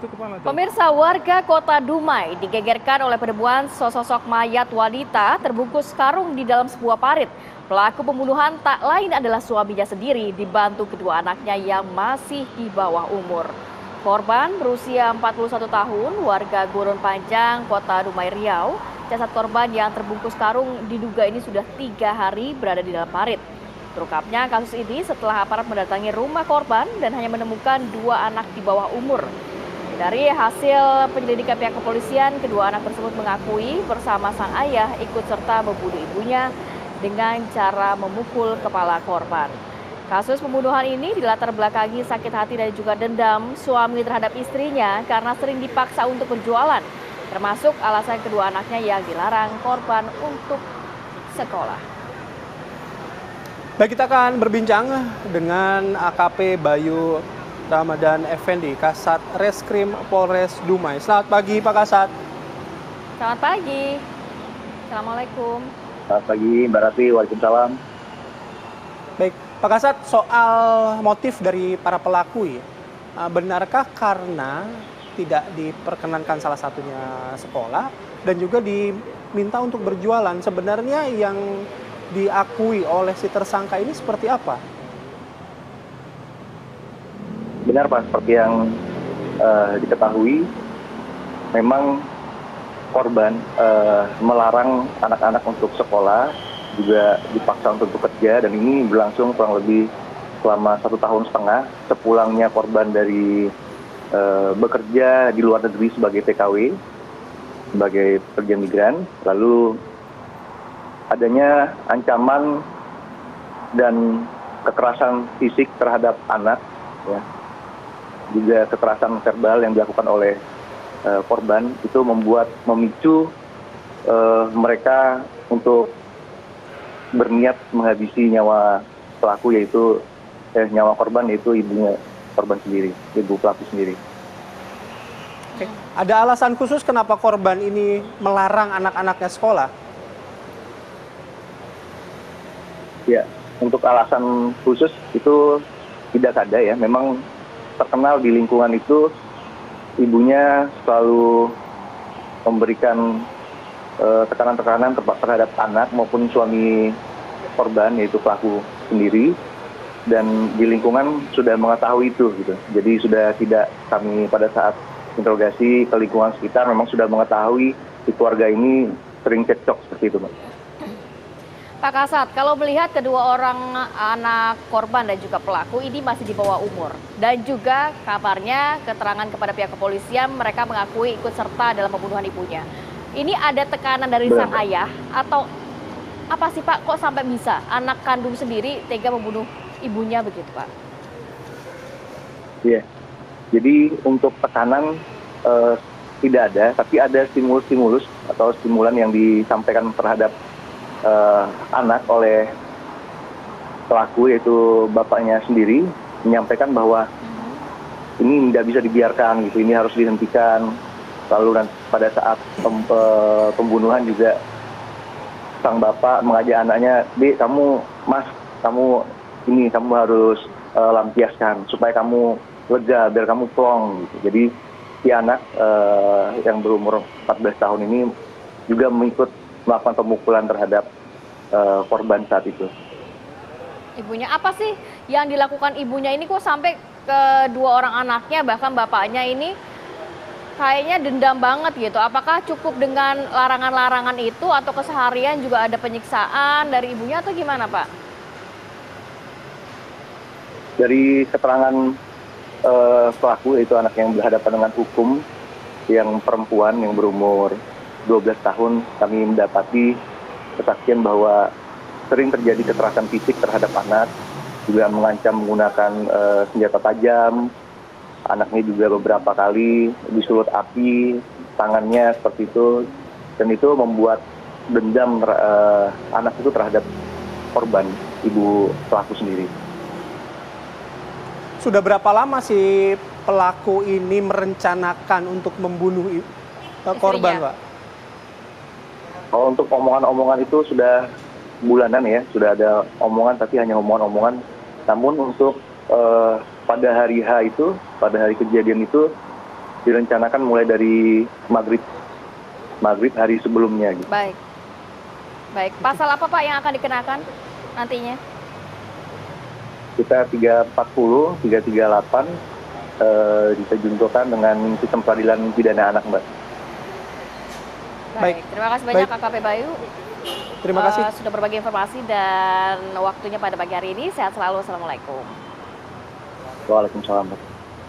kepala tuh. Pemirsa, warga Kota Dumai digegerkan oleh penemuan sosok mayat wanita terbungkus karung di dalam sebuah parit. Pelaku pembunuhan tak lain adalah suaminya sendiri dibantu kedua anaknya yang masih di bawah umur. Korban berusia 41 tahun, warga Gurun Panjang, Kota Dumai, Riau. Jasad korban yang terbungkus karung diduga ini sudah 3 hari berada di dalam parit. Terungkapnya kasus ini setelah aparat mendatangi rumah korban dan hanya menemukan 2 anak di bawah umur. Dari hasil penyelidikan pihak kepolisian, kedua anak tersebut mengakui bersama sang ayah ikut serta membunuh ibunya dengan cara memukul kepala korban. Kasus pembunuhan ini dilatar belakangi sakit hati dan juga dendam suami terhadap istrinya karena sering dipaksa untuk berjualan, termasuk alasan kedua anaknya yang dilarang korban untuk sekolah. Baik, kita akan berbincang dengan AKP Bayu Ramadan Effendi, Kasat Reskrim Polres Dumai. Selamat pagi Pak Kasat. Selamat pagi. Assalamualaikum. Selamat pagi Mbak Rati, waalaikumsalam. Baik, Pak Kasat, soal motif dari para pelaku ya, benarkah karena tidak diperkenankan salah satunya sekolah dan juga diminta untuk berjualan? Sebenarnya yang diakui oleh si tersangka ini seperti apa? Benar Pak, seperti yang diketahui, memang korban melarang anak-anak untuk sekolah, juga dipaksa untuk bekerja, dan ini berlangsung kurang lebih selama 1,5 tahun. Sepulangnya korban dari bekerja di luar negeri sebagai TKW, sebagai pekerja migran, lalu adanya ancaman dan kekerasan fisik terhadap anak, ya, juga kekerasan verbal yang dilakukan oleh korban, itu memicu mereka untuk berniat menghabisi nyawa pelaku, yaitu nyawa korban, yaitu ibunya korban sendiri, ibu pelaku sendiri. Oke. Ada alasan khusus kenapa korban ini melarang anak-anaknya sekolah? Ya, untuk alasan khusus itu tidak ada ya. Memang terkenal di lingkungan itu ibunya selalu memberikan tekanan-tekanan terhadap anak maupun suami korban, yaitu pelaku sendiri, dan di lingkungan sudah mengetahui itu gitu. Jadi sudah tidak, kami pada saat interogasi ke lingkungan sekitar memang sudah mengetahui di keluarga ini sering cekcok seperti itu, Pak. Pak Kasat, kalau melihat kedua orang anak korban dan juga pelaku ini masih di bawah umur, dan juga kabarnya keterangan kepada pihak kepolisian mereka mengakui ikut serta dalam pembunuhan ibunya. Ini ada tekanan dari sang ayah atau apa sih Pak, kok sampai bisa anak kandung sendiri tega membunuh ibunya begitu Pak? Iya, jadi untuk tekanan tidak ada, tapi ada stimulus-stimulus atau stimulan yang disampaikan terhadap anak oleh pelaku, yaitu bapaknya sendiri, menyampaikan bahwa ini tidak bisa dibiarkan gitu, ini harus dihentikan. Lalu pada saat pembunuhan juga sang bapak mengajak anaknya, "Dek, kamu harus lampiaskan supaya kamu lega, biar kamu plong," gitu. Jadi si anak yang berumur 14 tahun ini juga mengikut melakukan pemukulan terhadap korban saat itu. Ibunya apa sih yang dilakukan ibunya ini kok sampai kedua orang anaknya bahkan bapaknya ini kayaknya dendam banget gitu? Apakah cukup dengan larangan-larangan itu atau keseharian juga ada penyiksaan dari ibunya atau gimana Pak? Dari keterangan pelaku, yaitu anak yang berhadapan dengan hukum, yang perempuan yang berumur 12 tahun, kami mendapati kesaksian bahwa sering terjadi kekerasan fisik terhadap anak, juga mengancam menggunakan senjata tajam. Anaknya juga beberapa kali disulut api tangannya seperti itu, dan itu membuat dendam anak itu terhadap korban, ibu pelaku sendiri. Sudah berapa lama si pelaku ini merencanakan untuk membunuh korban, Pak? Kalau untuk omongan-omongan itu sudah bulanan ya, sudah ada omongan, tapi hanya omongan-omongan. Namun untuk pada hari H itu, pada hari kejadian itu, direncanakan mulai dari maghrib hari sebelumnya. Gitu. Baik. Pasal apa Pak yang akan dikenakan nantinya? Kita 340, 338 kita juntuhkan dengan sistem peradilan pidana anak, Mbak. Baik. Terima kasih banyak AKP Bayu. Terima kasih. Sudah berbagi informasi dan waktunya pada pagi hari ini. Sehat selalu. Assalamualaikum. Waalaikumsalam, Mbak.